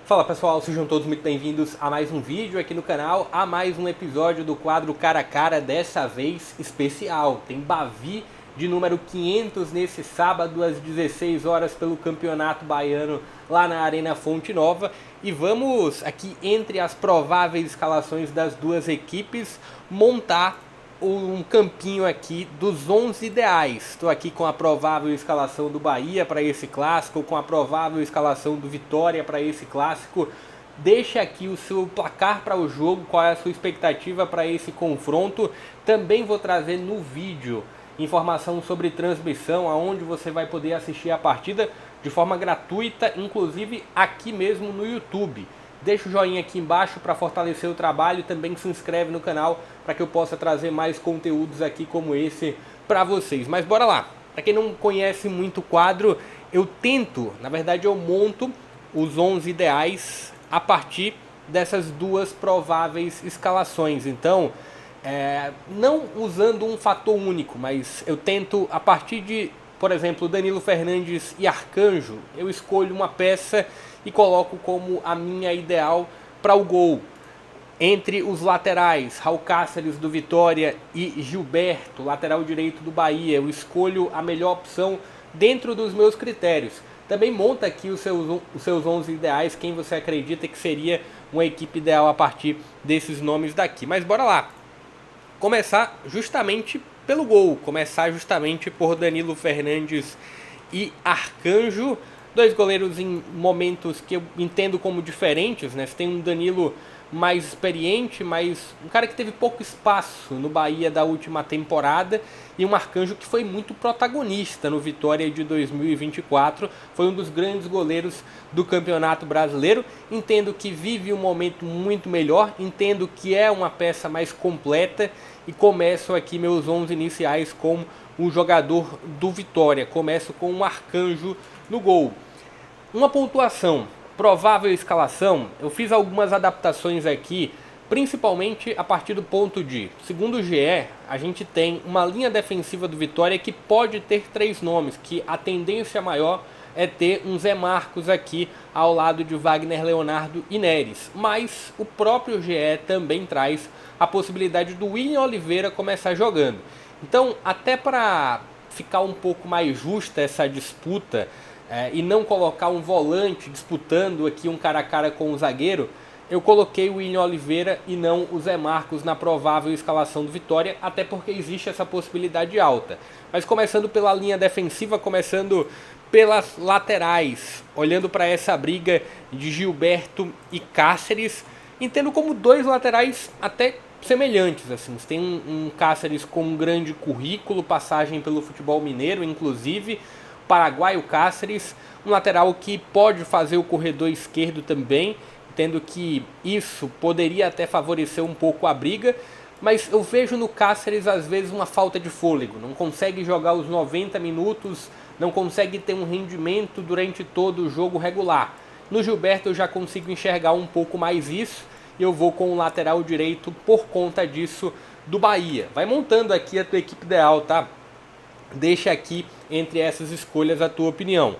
Fala pessoal, sejam todos muito bem-vindos a mais um vídeo aqui no canal, a mais um episódio do quadro Cara a Cara, dessa vez especial. Tem Bavi de número 500 nesse sábado às 16 horas pelo Campeonato Baiano lá na Arena Fonte Nova. E vamos aqui, entre as prováveis escalações das duas equipes, montar um campinho aqui dos 11 ideais. Estou aqui com a provável escalação do Bahia para esse clássico, com a provável escalação do Vitória para esse clássico. Deixa aqui o seu placar para o jogo, qual é a sua expectativa para esse confronto. Também vou trazer no vídeo informação sobre transmissão, aonde você vai poder assistir a partida de forma gratuita, inclusive aqui mesmo no YouTube. Deixa o joinha aqui embaixo para fortalecer o trabalho, também se inscreve no canal para que eu possa trazer mais conteúdos aqui como esse para vocês. Mas bora lá! Para quem não conhece muito o quadro, eu monto os 11 ideais a partir dessas duas prováveis escalações. Então, não usando um fator único, mas eu tento, a partir de, por exemplo, Danilo Fernandes e Arcanjo, eu escolho uma peça e coloco como a minha ideal para o gol. Entre os laterais, Raul Cáceres do Vitória e Gilberto, lateral direito do Bahia, eu escolho a melhor opção dentro dos meus critérios. Também monta aqui os seus 11 ideais, quem você acredita que seria uma equipe ideal a partir desses nomes daqui. Mas bora lá! Começar justamente pelo gol, começar justamente por Danilo Fernandes e Arcanjo. Dois goleiros em momentos que eu entendo como diferentes, né? Você tem um Danilo mais experiente, mas um cara que teve pouco espaço no Bahia da última temporada, e um Arcanjo que foi muito protagonista no Vitória de 2024, foi um dos grandes goleiros do Campeonato Brasileiro. Entendo que vive um momento muito melhor, entendo que é uma peça mais completa, e começo aqui meus 11 iniciais com o jogador do Vitória. Começo com um Arcanjo no gol. Uma pontuação, provável escalação, eu fiz algumas adaptações aqui, principalmente a partir do ponto de, segundo o GE, a gente tem uma linha defensiva do Vitória que pode ter 3 nomes, que a tendência maior é ter um Zé Marcos aqui ao lado de Wagner Leonardo e Neres. Mas o próprio GE também traz a possibilidade do William Oliveira começar jogando. Então, até para ficar um pouco mais justa essa disputa, e não colocar um volante disputando aqui um cara a cara com o zagueiro, eu coloquei o William Oliveira e não o Zé Marcos na provável escalação do Vitória, até porque existe essa possibilidade alta. Mas começando pela linha defensiva, começando pelas laterais, olhando para essa briga de Gilberto e Cáceres, entendo como dois laterais até semelhantes. Assim. Você tem um Cáceres com um grande currículo, passagem pelo futebol mineiro, inclusive, paraguaio Cáceres, um lateral que pode fazer o corredor esquerdo também, entendo que isso poderia até favorecer um pouco a briga, mas eu vejo no Cáceres às vezes uma falta de fôlego, não consegue jogar os 90 minutos, não consegue ter um rendimento durante todo o jogo regular. No Gilberto eu já consigo enxergar um pouco mais isso, e eu vou com o lateral direito por conta disso do Bahia. Vai montando aqui a tua equipe ideal, tá? Deixa aqui entre essas escolhas a tua opinião.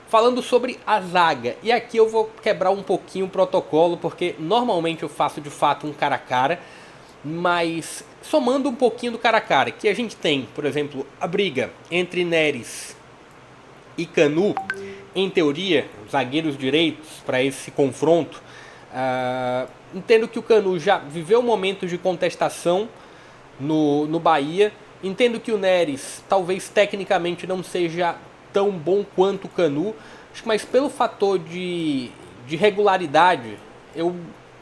Falando sobre a zaga, e aqui eu vou quebrar um pouquinho o protocolo, porque normalmente eu faço de fato um cara a cara, mas somando um pouquinho do cara a cara, que a gente tem, por exemplo, a briga entre Neres e Canu, em teoria, zagueiros direitos para esse confronto, entendo que o Canu já viveu um momento de contestação no Bahia. Entendo que o Neres talvez tecnicamente não seja tão bom quanto o Canu, mas pelo fator de regularidade eu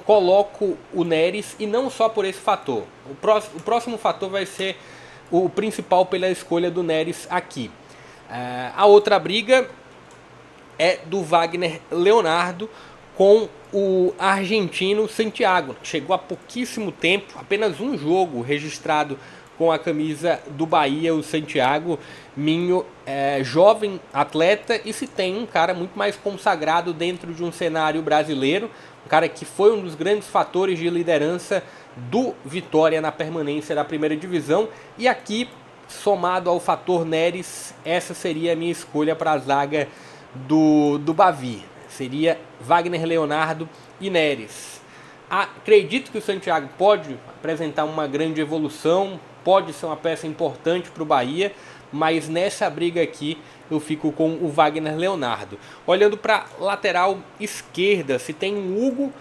coloco o Neres, e não só por esse fator. O próximo fator vai ser o principal pela escolha do Neres aqui. A outra briga é do Wagner Leonardo com o argentino Santiago, que chegou há pouquíssimo tempo, apenas um jogo registrado com a camisa do Bahia, o Santiago Minho, jovem atleta, e se tem um cara muito mais consagrado dentro de um cenário brasileiro, um cara que foi um dos grandes fatores de liderança do Vitória na permanência da primeira divisão, e aqui, somado ao fator Neres, essa seria a minha escolha para a zaga do Bavi. seria Wagner Leonardo e Neres. Acredito que o Santiago pode apresentar uma grande evolução, pode ser uma peça importante para o Bahia, mas nessa briga aqui eu fico com o Wagner Leonardo. Olhando para a lateral esquerda, se tem um Hugo,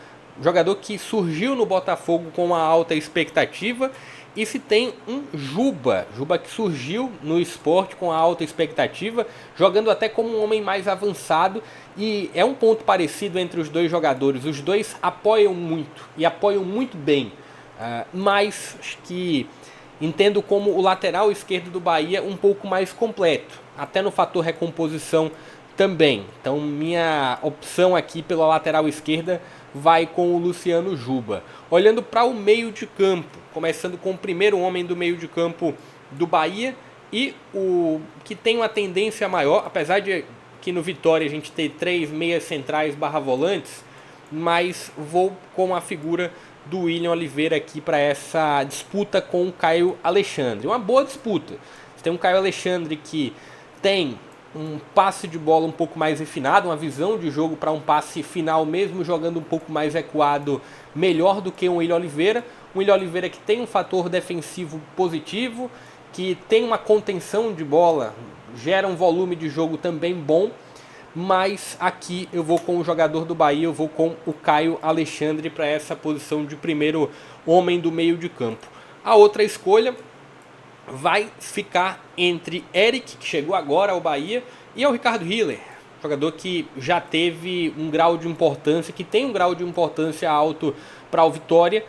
jogador que surgiu no Botafogo com uma alta expectativa, e se tem um Juba que surgiu no Sport com alta expectativa, jogando até como um homem mais avançado, e é um ponto parecido entre os dois jogadores. Os dois apoiam muito, e apoiam muito bem, mas que entendo como o lateral esquerdo do Bahia um pouco mais completo, até no fator recomposição também. Então minha opção aqui pela lateral esquerda vai com o Luciano Juba. Olhando para o meio de campo, começando com o primeiro homem do meio de campo do Bahia, e o que tem uma tendência maior, apesar de que no Vitória a gente ter 3 meias centrais / volantes, mas vou com a figura do William Oliveira aqui para essa disputa com o Caio Alexandre. Uma boa disputa. Você tem um Caio Alexandre que tem um passe de bola um pouco mais refinado, uma visão de jogo para um passe final, mesmo jogando um pouco mais recuado, melhor do que o William Oliveira. O William Oliveira que tem um fator defensivo positivo, que tem uma contenção de bola, gera um volume de jogo também bom, mas aqui eu vou com o jogador do Bahia, eu vou com o Caio Alexandre para essa posição de primeiro homem do meio de campo. A outra escolha vai ficar entre Eric, que chegou agora ao Bahia, e o Ricardo Hiller, jogador que já teve um grau de importância, que tem um grau de importância alto para o Vitória,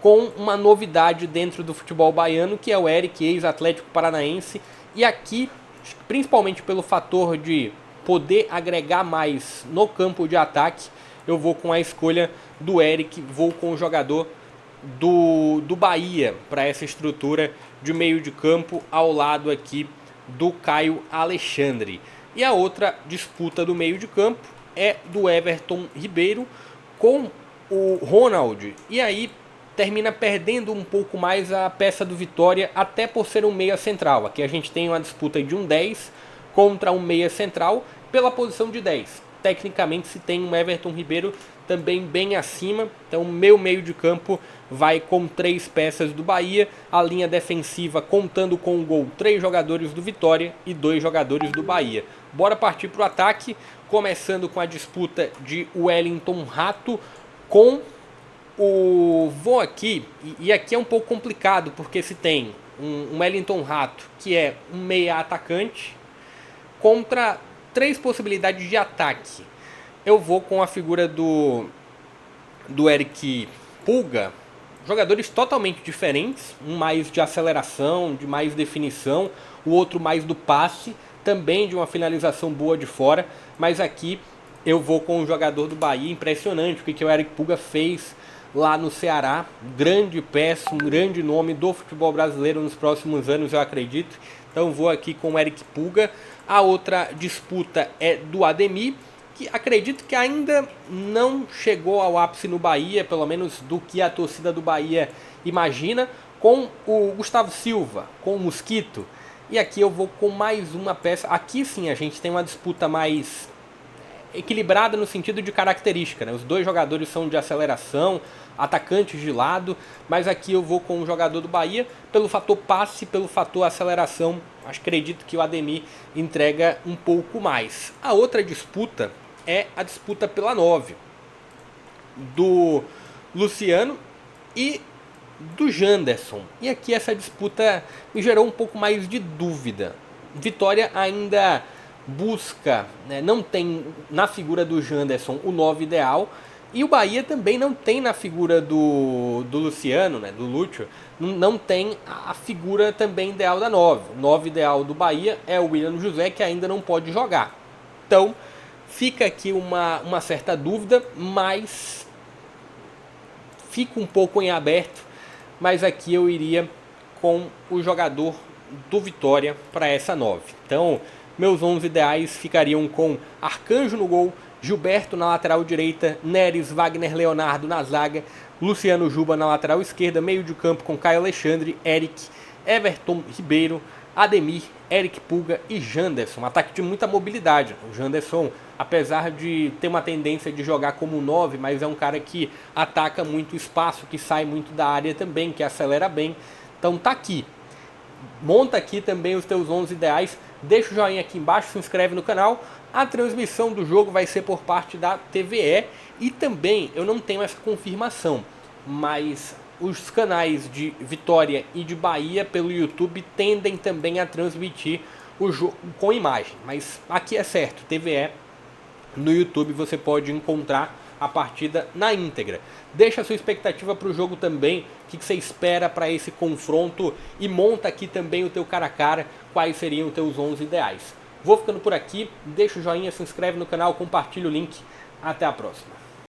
com uma novidade dentro do futebol baiano, que é o Eric, ex-Atlético Paranaense, e aqui, principalmente pelo fator de poder agregar mais no campo de ataque, eu vou com a escolha do Eric, vou com o jogador do Bahia para essa estrutura de meio de campo ao lado aqui do Caio Alexandre. E a outra disputa do meio de campo é do Everton Ribeiro com o Ronald, e aí termina perdendo um pouco mais a peça do Vitória, até por ser um meia central. Aqui a gente tem uma disputa de um 10 contra um meia central pela posição de 10. Tecnicamente se tem um Everton Ribeiro também bem acima, então meu meio de campo vai com 3 peças do Bahia, a linha defensiva contando com o gol 3 jogadores do Vitória e 2 jogadores do Bahia. Bora partir para o ataque, começando com a disputa de Wellington Rato com o... Vou aqui, e aqui é um pouco complicado, porque se tem um Wellington Rato que é um meia atacante contra 3 possibilidades de ataque. Eu vou com a figura do Eric Pulga, jogadores totalmente diferentes, um mais de aceleração, de mais definição, o outro mais do passe, também de uma finalização boa de fora, mas aqui eu vou com o jogador do Bahia, impressionante o que o Eric Pulga fez lá no Ceará, grande peça, um grande nome do futebol brasileiro nos próximos anos, eu acredito, então vou aqui com o Eric Pulga. A outra disputa é do Ademir, que acredito que ainda não chegou ao ápice no Bahia, pelo menos do que a torcida do Bahia imagina, com o Gustavo Silva, com o Mosquito. E aqui eu vou com mais uma peça. Aqui sim a gente tem uma disputa mais equilibrada no sentido de característica, né? Os dois jogadores são de aceleração, atacantes de lado, mas aqui eu vou com o jogador do Bahia pelo fator passe, pelo fator aceleração. Acredito que o Ademir entrega um pouco mais. A outra disputa é a disputa pela 9 do Luciano e do Janderson. E aqui essa disputa me gerou um pouco mais de dúvida. Vitória ainda busca, né, não tem na figura do Janderson o 9 ideal, e o Bahia também não tem na figura do Luciano, né, do Lúcio, não tem a figura também ideal da 9. O 9 ideal do Bahia é o William José, que ainda não pode jogar. Então fica aqui uma certa dúvida, mas fica um pouco em aberto, mas aqui eu iria com o jogador do Vitória para essa 9. Então meus 11 ideais ficariam com Arcanjo no gol, Gilberto na lateral direita, Neres, Wagner Leonardo na zaga, Luciano Juba na lateral esquerda, meio de campo com Caio Alexandre, Eric, Everton Ribeiro, Ademir Eric Pulga e Janderson. Um ataque de muita mobilidade. O Janderson, apesar de ter uma tendência de jogar como 9, mas é um cara que ataca muito espaço, que sai muito da área também, que acelera bem. Então tá aqui. Monta aqui também os teus 11 ideais. Deixa o joinha aqui embaixo, se inscreve no canal. A transmissão do jogo vai ser por parte da TVE. E também, eu não tenho essa confirmação, mas os canais de Vitória e de Bahia pelo YouTube tendem também a transmitir o jogo com imagem. Mas aqui é certo, TVE, no YouTube você pode encontrar a partida na íntegra. Deixa a sua expectativa para o jogo também, o que você espera para esse confronto e monta aqui também o teu cara a cara, quais seriam os teus 11 ideais. Vou ficando por aqui, deixa o joinha, se inscreve no canal, compartilha o link, até a próxima.